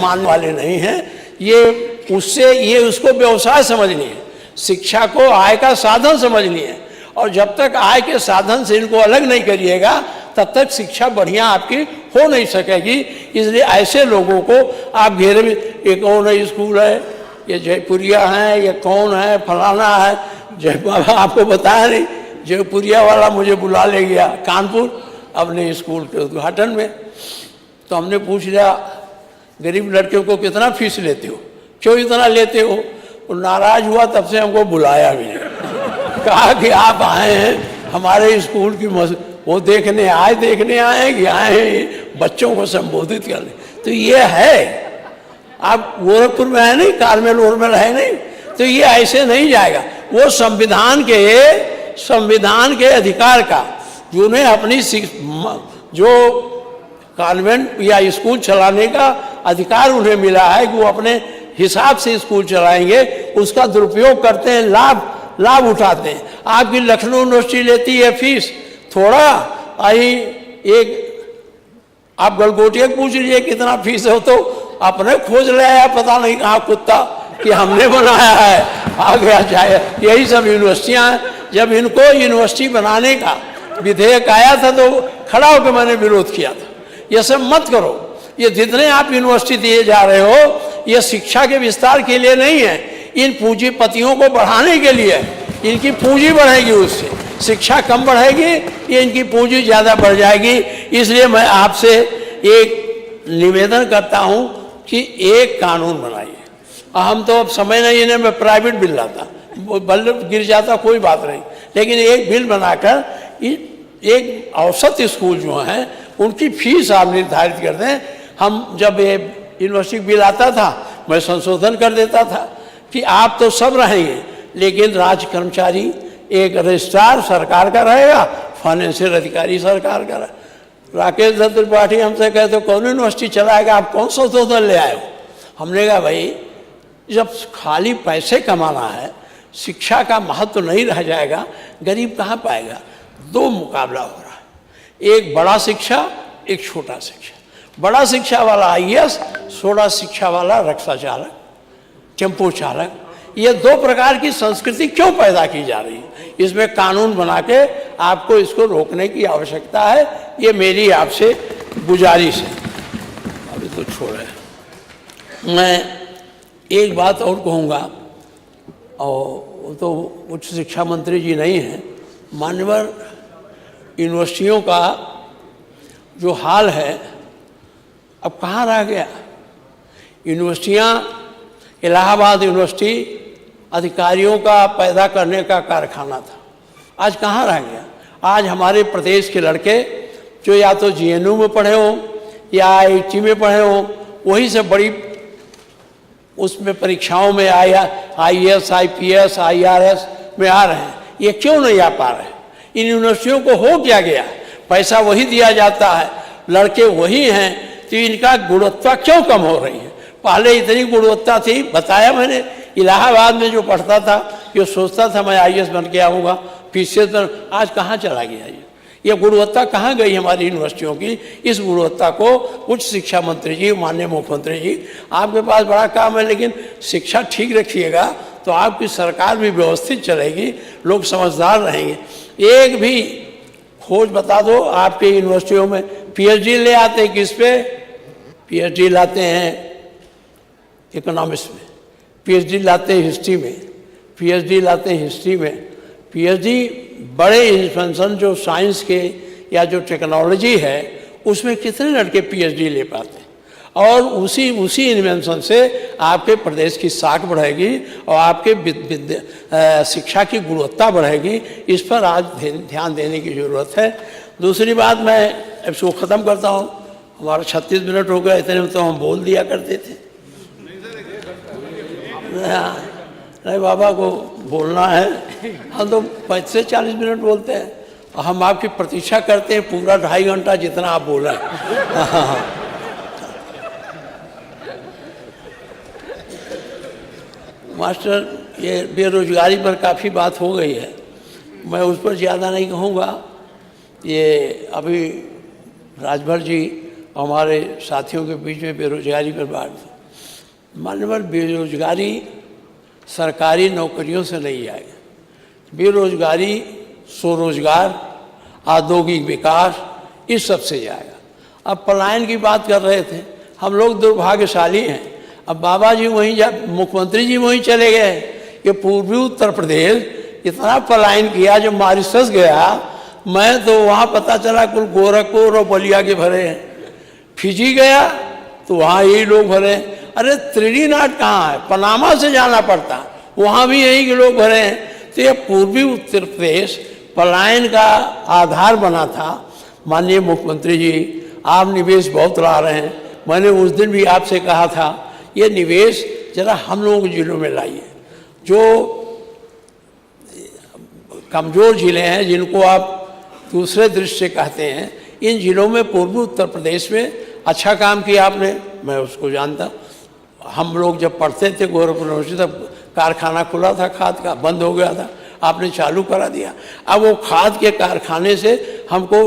मानने वाले नहीं हैं। ये उसको व्यवसाय समझनी है, शिक्षा को आय का साधन समझनी है। और जब तक आय के साधन से इनको अलग नहीं करिएगा तब तक शिक्षा बढ़िया आपकी हो नहीं सकेगी। इसलिए ऐसे लोगों को आप घेरे में, ये कौन है स्कूल है, ये जयपुरिया है, ये कौन है, फलाना है, आपको बताया नहीं, जयपुरिया वाला मुझे बुला ले गया कानपुर अपने स्कूल के उद्घाटन में। तो हमने पूछ लिया गरीब लड़कियों को कितना फीस लेते हो, क्यों इतना लेते हो? वो नाराज हुआ, तब से हमको बुलाया भी नहीं। कहा कि आप आए हैं हमारे स्कूल की वो देखने आए कि आए हैं बच्चों को संबोधित करने। तो ये है, आप गोरखपुर में है नहीं, कारमेल वोरमेल है नहीं, तो ये ऐसे नहीं जाएगा। वो संविधान के अधिकार का, जिन्हें अपनी जो कॉन्वेंट या स्कूल चलाने का अधिकार उन्हें मिला है कि वो अपने हिसाब से स्कूल चलाएंगे, उसका दुरुपयोग करते हैं, लाभ उठाते हैं। आपकी लखनऊ यूनिवर्सिटी लेती है फीस थोड़ा, आप गलगोटिया पूछ लीजिए कितना फीस हो, तो अपने खोज ले आया पता नहीं कहाँ कुत्ता कि हमने बनाया है, आ गया चाहे। यही सब यूनिवर्सिटियाँ हैं। जब इनको यूनिवर्सिटी बनाने का विधेयक आया था तो खड़ा होकर मैंने विरोध किया था, ये सब मत करो। ये जितने आप यूनिवर्सिटी दिए जा रहे हो, ये शिक्षा के विस्तार के लिए नहीं है, इन पूंजीपतियों को बढ़ाने के लिए। इनकी पूंजी बढ़ेगी, उससे शिक्षा कम बढ़ेगी, ये इनकी पूंजी ज़्यादा बढ़ जाएगी। इसलिए मैं आपसे एक निवेदन करता हूँ कि एक कानून बनाइए। हम तो अब समय नहीं है, मैं प्राइवेट बिल लाता, बल्ब गिर जाता कोई बात नहीं, लेकिन एक बिल बनाकर एक औसत स्कूल जो हैं उनकी फीस आप निर्धारित कर दें। हम जब ये यूनिवर्सिटी बिल आता था, मैं संशोधन कर देता था कि आप तो सब रहेंगे, लेकिन राज्य कर्मचारी, एक रजिस्ट्रार सरकार का रहेगा, फाइनेंशियल अधिकारी सरकार का रहेगा। राकेश दत्त त्रिपाठी हमसे कहते कौन यूनिवर्सिटी चलाएगा, आप कौन संशोधन ले आए हो? हमने कहा भाई, जब खाली पैसे कमाना है, शिक्षा का महत्व नहीं रह जाएगा, गरीब कहाँ पाएगा? दो मुकाबला हो रहा है, एक बड़ा शिक्षा, एक छोटा शिक्षा। बड़ा शिक्षा वाला IAS, छोटा शिक्षा वाला रिक्शा चालक, टेम्पो चालक। ये दो प्रकार की संस्कृति क्यों पैदा की जा रही है? इसमें कानून बना के आपको इसको रोकने की आवश्यकता है। ये मेरी आपसे गुजारिश है। अभी तो छोड़े, मैं एक बात और कहूँगा, और तो उच्च शिक्षा मंत्री जी नहीं हैं, मान्यवर यूनिवर्सिटियों का जो हाल है अब कहाँ रह गया? यूनिवर्सिटियाँ, इलाहाबाद यूनिवर्सिटी अधिकारियों का पैदा करने का कारखाना था, आज कहाँ रह गया? आज हमारे प्रदेश के लड़के जो या तो GNU में पढ़े हो या IIT में पढ़े हो, वही से बड़ी उसमें परीक्षाओं में IAS, IPS, IRS में आ रहे हैं। ये क्यों नहीं आ पा रहे? इन यूनिवर्सिटियों को हो क्या गया? पैसा वही दिया जाता है, लड़के वही हैं, तो इनका गुणवत्ता क्यों कम हो रही है? पहले इतनी गुणवत्ता थी, बताया मैंने। इलाहाबाद में जो पढ़ता था, ये सोचता था मैं IAS बन के आऊँगा, PCS बन, आज कहाँ चला गया ये गुणवत्ता कहाँ गई हमारी यूनिवर्सिटियों की? इस गुणवत्ता को उच्च शिक्षा मंत्री जी, माननीय मुख्यमंत्री जी, आपके पास बड़ा काम है, लेकिन शिक्षा ठीक रखिएगा तो आपकी सरकार भी व्यवस्थित चलेगी, लोग समझदार रहेंगे। एक भी खोज बता दो आपके यूनिवर्सिटियों में। PhD ले आते हैं किस पे? PhD लाते हैं इकोनॉमिक्स में, PhD लाते हैं हिस्ट्री में, PhD लाते हैं हिस्ट्री में। PhD बड़े इन्वेंशन जो साइंस के या जो टेक्नोलॉजी है उसमें कितने लड़के PhD ले पाते हैं? और उसी इन्वेंशन से आपके प्रदेश की साख बढ़ेगी और आपके शिक्षा की गुणवत्ता बढ़ेगी। इस पर आज ध्यान देने की ज़रूरत है। दूसरी बात, मैं इसको ख़त्म करता हूँ, हमारा 36 मिनट हो गया, इतने में तो हम बोल दिया करते थे। नहीं बाबा को बोलना है, हम तो 35 से 40 मिनट बोलते हैं, और हम आपकी प्रतीक्षा करते हैं पूरा 2.5 घंटा जितना आप बोला है। मास्टर, ये बेरोजगारी पर काफ़ी बात हो गई है, मैं उस पर ज़्यादा नहीं कहूँगा। ये अभी राजभर जी हमारे साथियों के बीच में बेरोजगारी पर बात मानवर बेरोजगारी सरकारी नौकरियों से नहीं आएगा, बेरोजगारी स्वरोजगार, औद्योगिक विकास, इस सब से जाएगा। अब पलायन की बात कर रहे थे, हम लोग दुर्भाग्यशाली हैं। अब बाबा जी वहीं मुख्यमंत्री जी वहीं चले गए कि पूर्वी उत्तर प्रदेश इतना पलायन किया, जो मॉरिशस गया मैं तो वहाँ पता चला कुल गोरखपुर और बलिया के भरे हैं। फिजी गया तो वहाँ यही लोग भरे हैं। अरे त्रिनिदाद कहाँ है, पनामा से जाना पड़ता, वहाँ भी यही के लोग भरे हैं। तो ये पूर्वी उत्तर प्रदेश पलायन का आधार बना था। माननीय मुख्यमंत्री जी, आप निवेश बहुत ला रहे हैं, मैंने उस दिन भी आपसे कहा था ये निवेश जरा हम लोगों के जिलों में लाइए। जो कमज़ोर ज़िले हैं, जिनको आप दूसरे दृष्टि से कहते हैं, इन जिलों में पूर्वी उत्तर प्रदेश में अच्छा काम किया आपने, मैं उसको जानता। हम लोग जब पढ़ते थे गोरखपुर यूनिवर्सिटी, तब कारखाना खुला था खाद का, बंद हो गया था, आपने चालू करा दिया। अब वो खाद के कारखाने से हमको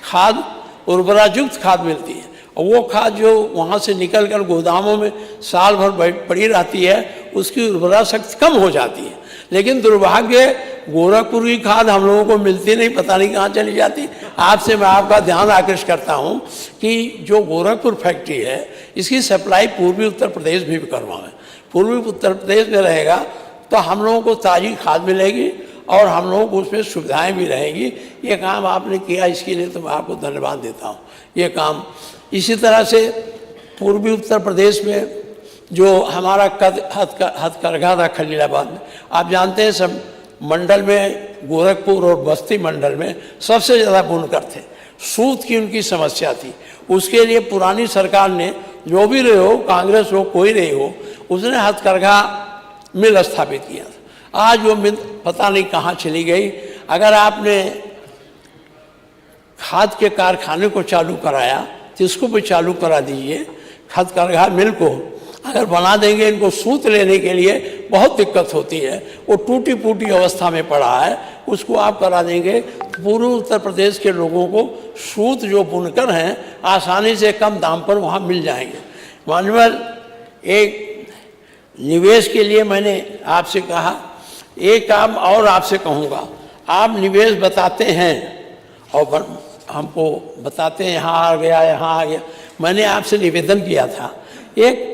खाद, उर्वरायुक्त खाद मिलती है, और वो खाद जो वहाँ से निकल कर गोदामों में साल भर पड़ी रहती है, उसकी उर्वरा शक्ति कम हो जाती है। लेकिन दुर्भाग्य गोरखपुर की खाद हम लोगों को मिलती नहीं, पता नहीं कहाँ चली जाती। आपसे मैं आपका ध्यान आकृष्ट करता हूँ कि जो गोरखपुर फैक्ट्री है, इसकी सप्लाई पूर्वी उत्तर प्रदेश भी करवाएं। पूर्वी उत्तर प्रदेश में रहेगा तो हम लोगों को ताज़ी खाद मिलेगी और हम लोगों को उसमें सुविधाएं भी रहेंगी। ये काम आपने किया, इसके लिए तो मैं आपको धन्यवाद देता हूँ। ये काम इसी तरह से पूर्वी उत्तर प्रदेश में जो हमारा हथकरघा था खलीलाबाद में, आप जानते हैं सब मंडल में, गोरखपुर और बस्ती मंडल में सबसे ज़्यादा बुनकर थे। सूत की उनकी समस्या थी, उसके लिए पुरानी सरकार ने, जो भी रहे हो, कांग्रेस हो कोई रही हो, उसने हथकरघा मिल स्थापित किया था। आज वो मिल पता नहीं कहाँ चली गई। अगर आपने खाद के कारखाने को चालू कराया तो इसको भी चालू करा दीजिए। हथकरघा मिल को अगर बना देंगे, इनको सूत लेने के लिए बहुत दिक्कत होती है, वो टूटी फूटी अवस्था में पड़ा है, उसको आप करा देंगे तो पूर्वी उत्तर प्रदेश के लोगों को सूत जो बुनकर हैं आसानी से कम दाम पर वहाँ मिल जाएंगे। मानवर एक निवेश के लिए मैंने आपसे कहा, एक काम और आपसे कहूँगा, आप निवेश बताते हैं और हमको बताते हैं यहाँ आ गया, यहाँ आ गया। मैंने आपसे निवेदन किया था एक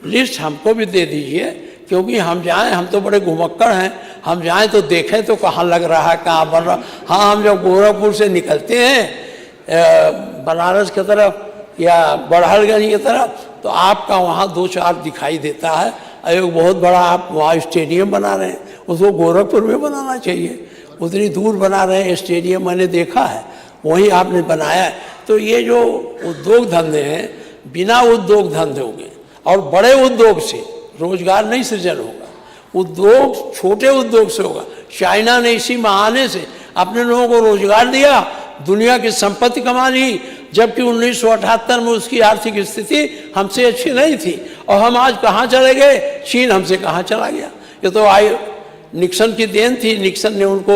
लिस्ट हमको भी दे दीजिए, क्योंकि हम जाएं, हम तो बड़े घुमक्कड़ हैं, हम जाएं तो देखें तो कहाँ लग रहा है, कहाँ बन रहा। हाँ, हम जब गोरखपुर से निकलते हैं बनारस की तरफ या बड़हलगंज की तरफ, तो आपका वहाँ 2-4 दिखाई देता है। एक बहुत बड़ा आप वहाँ स्टेडियम बना रहे हैं, उसको गोरखपुर में बनाना चाहिए। उतनी दूर बना रहे हैं स्टेडियम, मैंने देखा है, वहीं आपने बनाया है। तो ये जो उद्योग धंधे हैं, बिना उद्योग धंधे होंगे और बड़े उद्योग से रोजगार नहीं सृजन होगा। उद्योग छोटे उद्योग से होगा। चाइना ने इसी बहाने से अपने लोगों को रोजगार दिया, दुनिया की संपत्ति कमा ली, जबकि 1978 में उसकी आर्थिक स्थिति हमसे अच्छी नहीं थी। और हम आज कहाँ चले गए, चीन हमसे कहाँ चला गया। ये तो निक्सन की देन थी, निक्सन ने उनको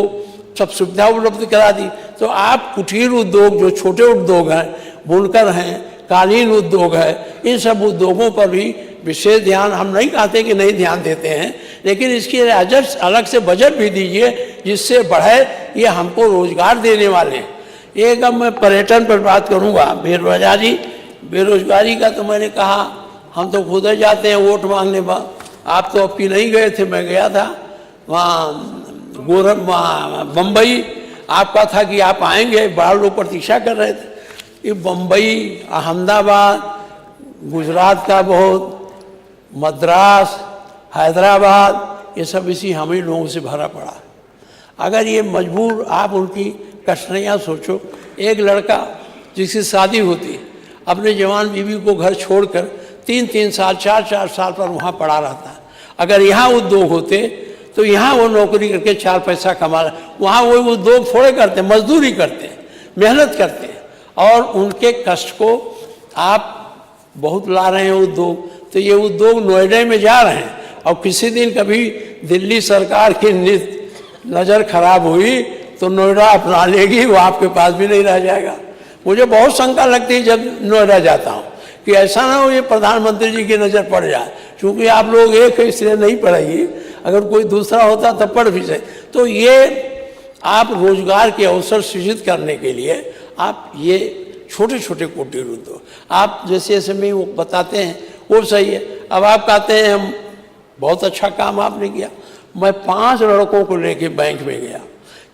सब सुविधा उपलब्ध करा दी। तो आप कुटीर उद्योग, जो छोटे उद्योग हैं, बुनकर हैं, कालीन उद्योग है, इन सब उद्योगों पर भी विशेष ध्यान, हम नहीं कहते कि नहीं ध्यान देते हैं, लेकिन इसके लिए अलग से बजट भी दीजिए जिससे बढ़े, ये हमको रोजगार देने वाले हैं। एक अब मैं पर्यटन पर बात करूँगा। बेरोजगारी का तो मैंने कहा, हम तो खुद ही जाते हैं वोट मांगने पर। आप तो अब की नहीं गए थे, मैं गया था वहाँ बम्बई। आपका था कि आप आएंगे, बड़ा लोग प्रतीक्षा कर रहे थे। ये बम्बई, अहमदाबाद, गुजरात का बहुत, मद्रास, हैदराबाद, ये सब इसी हम ही लोगों से भरा पड़ा। अगर ये मजबूर, आप उनकी कठिनाइयाँ सोचो। एक लड़का जिसकी शादी होती, अपने जवान बीवी को घर छोड़कर 3-3 साल, 4-4 साल पर वहाँ पड़ा रहता। अगर यहाँ उद्योग होते तो यहाँ वो नौकरी करके 4 पैसा कमा रहा। वहाँ वो उद्योग थोड़े करते, मजदूरी करते, मेहनत करते, और उनके कष्ट को आप बहुत ला रहे हैं उद्योग। तो ये उद्योग नोएडा में जा रहे हैं, और किसी दिन कभी दिल्ली सरकार की नज़र खराब हुई तो नोएडा अपना लेगी, वो आपके पास भी नहीं रह जाएगा। मुझे बहुत शंका लगती है जब नोएडा जाता हूँ कि ऐसा ना हो ये प्रधानमंत्री जी की नज़र पड़ जाए, क्योंकि आप लोग एक है इसलिए नहीं पढ़ाइए, अगर कोई दूसरा होता तब पढ़ भी सके। तो ये आप रोजगार के अवसर सृजित करने के लिए आप ये छोटे छोटे कुटीर उद्योग आप जैसे जैसे में वो बताते हैं वो सही है। अब आप कहते हैं हम बहुत अच्छा काम आपने किया। मैं 5 लड़कों को लेके बैंक में गया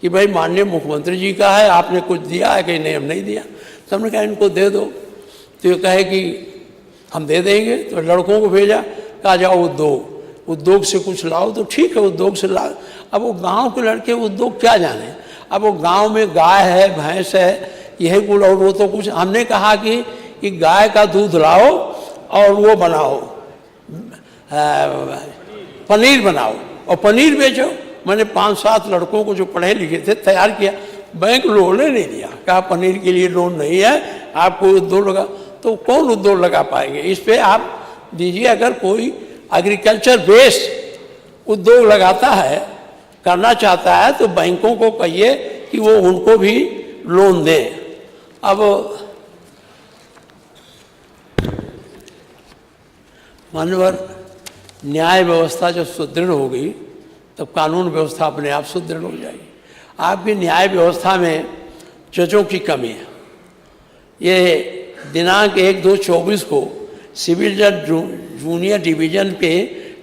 कि भाई माननीय मुख्यमंत्री जी का है, आपने कुछ दिया है कि नहीं, हम नहीं दिया। तो हमने कहा इनको दे दो, तो ये कहे कि हम दे देंगे। तो लड़कों को भेजा, कहा जाओ उद्योग से कुछ लाओ। तो ठीक है, उद्योग से ला। अब वो गांव के लड़के उद्योग क्या जाने, अब वो गांव में गाय है, भैंस है, यही कुल, और वो तो कुछ। हमने कहा कि गाय का दूध लाओ और वो बनाओ, पनीर बनाओ और पनीर बेचो। मैंने 5-7 लड़कों को जो पढ़े लिखे थे तैयार किया। बैंक लोन नहीं दिया, कहा पनीर के लिए लोन नहीं है, आपको उद्योग लगा। तो कौन उद्योग लगा पाएंगे? इस पे आप दीजिए, अगर कोई एग्रीकल्चर बेस्ड उद्योग लगाता है, करना चाहता है, तो बैंकों को कहिए कि वो उनको भी लोन दें। अब मानवर न्याय व्यवस्था जब सुदृढ़ होगी तब कानून व्यवस्था अपने आप सुदृढ़ हो जाएगी। आपकी न्याय व्यवस्था में जजों की कमी है। ये दिनांक 1/2/24 को सिविल जज जूनियर डिवीजन के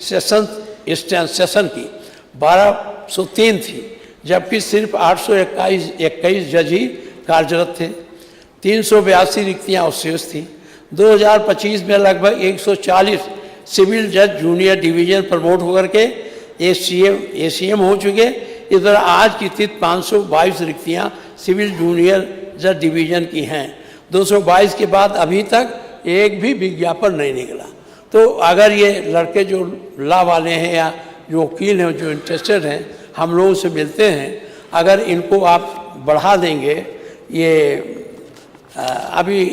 सेशन की 1203 थी, जबकि सिर्फ 821 जज ही कार्यरत थे। 382 रिक्तियाँ अवशेष थी। 2025 में लगभग 140 सिविल जज जूनियर डिवीजन प्रमोट होकर के एसीएम हो चुके। इस तरह आज की स्थिति 522 रिक्तियाँ सिविल जूनियर जज डिवीजन की हैं। 222 के बाद अभी तक एक भी विज्ञापन नहीं निकला। तो अगर ये लड़के जो लॉ वाले हैं या जो वकील हैं जो इंटरेस्टेड हैं, हम लोगों से मिलते हैं, अगर इनको आप बढ़ा देंगे, ये अभी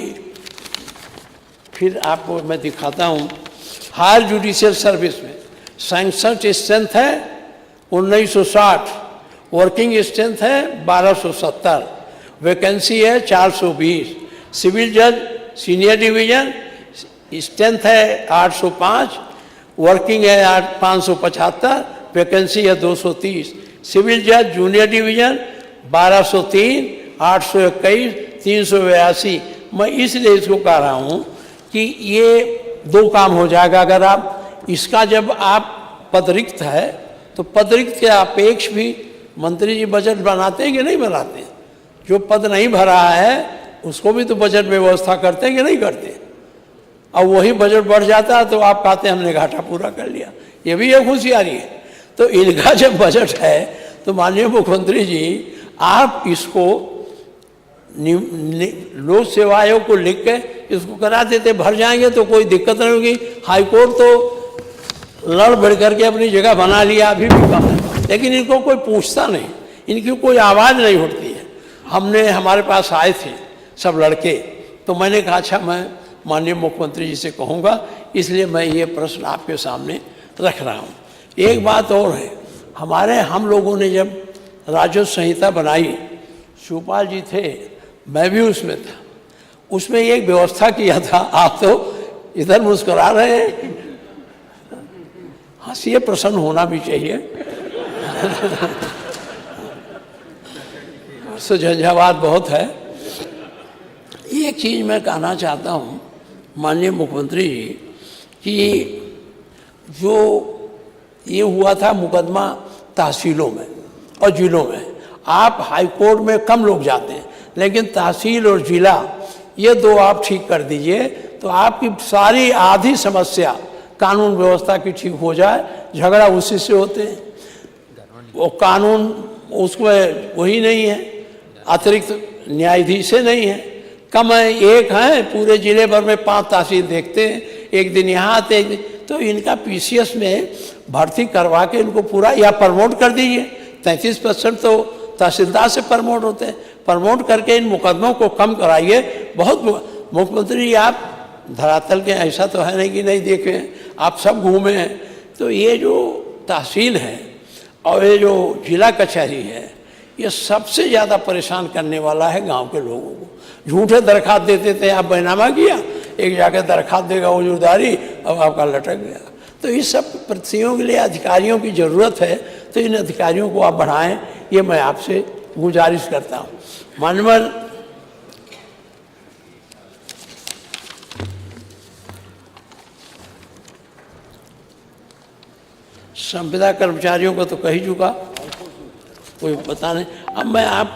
फिर आपको मैं दिखाता हूँ। हायर जुडिशियल सर्विस में सैंक्शन स्ट्रेंथ है 1960, वर्किंग स्ट्रेंथ है 1270, वैकेंसी है 420। सिविल जज सीनियर डिवीजन स्ट्रेंथ है 805, वर्किंग है 575, वैकेंसी है 230। सिविल जज जूनियर डिवीजन 1203, 821, 382। मैं इसलिए इसको कह रहा हूँ कि ये 2 काम हो जाएगा। अगर आप इसका जब आप पद रिक्त है तो पद रिक्त के अपेक्ष भी मंत्री जी बजट बनाते हैं कि नहीं बनाते? जो पद नहीं भरा है उसको भी तो बजट में व्यवस्था करते हैं कि नहीं करते? और वही बजट बढ़ जाता है तो आप कहते हैं हमने घाटा पूरा कर लिया। ये भी एक होशियारी है। तो इनका जब बजट है तो माननीय मुख्यमंत्री जी आप इसको लोक सेवा आयोग को लिख के इसको करा देते, भर जाएंगे तो कोई दिक्कत नहीं होगी। हाईकोर्ट तो लड़ बढ़ करके अपनी जगह बना लिया, अभी भी कम है, लेकिन इनको कोई पूछता नहीं, इनकी कोई आवाज़ नहीं उठती है। हमारे पास आए थे सब लड़के, तो मैंने कहा अच्छा मैं माननीय मुख्यमंत्री जी से कहूँगा, इसलिए मैं ये प्रश्न आपके सामने रख रहा हूँ। एक बात और है, हम लोगों ने जब राजस्व संहिता बनाई, शिवपाल जी थे, मैं भी उसमें था, उसमें एक व्यवस्था किया था। आप तो इधर मुस्कुरा रहे हैं, हंसिए, प्रसन्न होना भी चाहिए। तो झंझावात बहुत है। एक चीज़ मैं कहना चाहता हूँ माननीय मुख्यमंत्री जी कि जो ये हुआ था मुकदमा तहसीलों में और जिलों में, आप हाई कोर्ट में कम लोग जाते हैं, लेकिन तहसील और जिला ये 2 आप ठीक कर दीजिए तो आपकी सारी आधी समस्या कानून व्यवस्था की ठीक हो जाए। झगड़ा उसी से होते हैं, वो कानून उसमें वही नहीं है, अतिरिक्त न्यायाधीश से नहीं है, कम है, एक है पूरे जिले भर में 5 तहसील देखते हैं, एक दिन यहाँ आते हैं। तो इनका पीसीएस में भर्ती करवा के इनको पूरा या प्रमोट कर दीजिए। 33% तो तहसीलदार से प्रमोट होते हैं, प्रमोट करके इन मुकदमों को कम कराइए। बहुत मुख्यमंत्री आप धरातल के ऐसा तो है नहीं कि नहीं देखे हैं, आप सब घूमे हैं। तो ये जो तहसील है और ये जो जिला कचहरी है, ये सबसे ज़्यादा परेशान करने वाला है गांव के लोगों को। झूठे दरखास्त देते थे, आप बैनामा किया, एक जाकर दरखास्त देगा उजूरदारी, अब आपका लटक गया। तो इस सब प्रतियों के लिए अधिकारियों की ज़रूरत है, तो इन अधिकारियों को आप बढ़ाएं, ये मैं आपसे गुजारिश करता हूँ। माननीय संविदा कर्मचारियों को तो कह ही चुका, कोई पता नहीं। अब मैं आपको